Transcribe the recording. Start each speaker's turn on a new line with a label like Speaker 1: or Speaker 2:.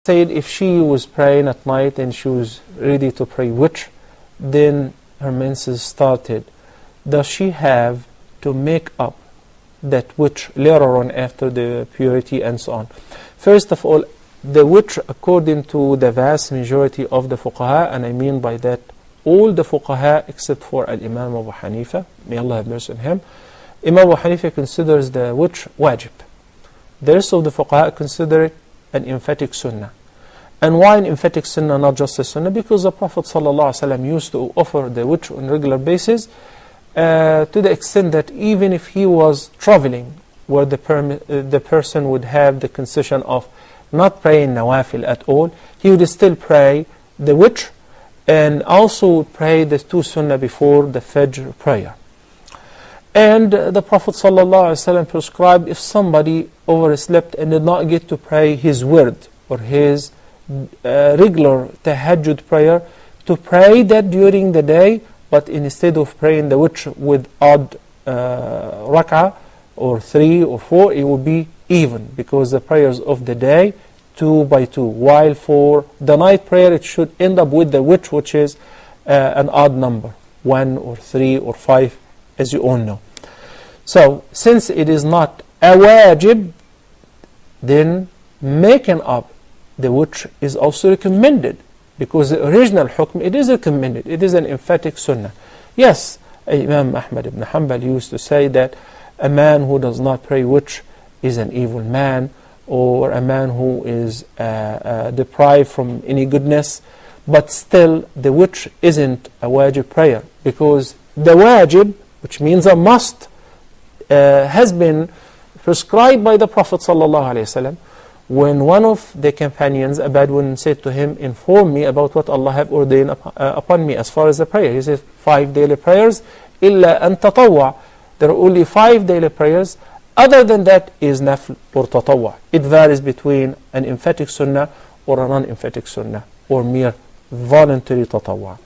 Speaker 1: said if she was praying at night and she was ready to pray Witr, then her menses started. Does she have to make up that Witr later on after the purity and so on? First of all, the Witr, according to the vast majority of the fuqaha, and I mean by that all the fuqaha except for Al-Imam Abu Hanifa, may Allah have mercy on him, Imam Abu Hanifa considers the Witr wajib. The rest of the fuqaha consider it an emphatic sunnah. And why an emphatic sunnah, not just a sunnah? Because the Prophet ﷺ used to offer the Witr on a regular basis to the extent that even if he was traveling, where the person would have the concession of not praying nawafil at all, he would still pray the Witr and also would pray the two sunnah before the Fajr prayer. And the Prophet ﷺ prescribed if somebody overslept and did not get to pray his word or his regular tahajjud prayer, to pray that during the day, but instead of praying the Witr with odd rak'ah or 3 or 4, it will be even, because the prayers of the day 2 by 2, while for the night prayer it should end up with the Witr, which is an odd number, 1 or 3 or 5, as you all know. So since it is not a wajib, then making up the Witr is also recommended, because the original hukm, it is recommended, it is an emphatic sunnah. Yes, Imam Ahmad ibn Hanbal used to say that a man who does not pray Witr is an evil man, or a man who is deprived from any goodness, but still the Witr isn't a wajib prayer, because the wajib, which means a must, has been prescribed by the Prophet ﷺ when one of the companions, a Bedouin, said to him, inform me about what Allah have ordained upon me as far as the prayer. He said 5 daily prayers, illa an tatawwa. There are only 5 daily prayers. Other than that is nafl or tatawwa. It varies between an emphatic sunnah or a non-emphatic sunnah, or mere voluntary tatawwa.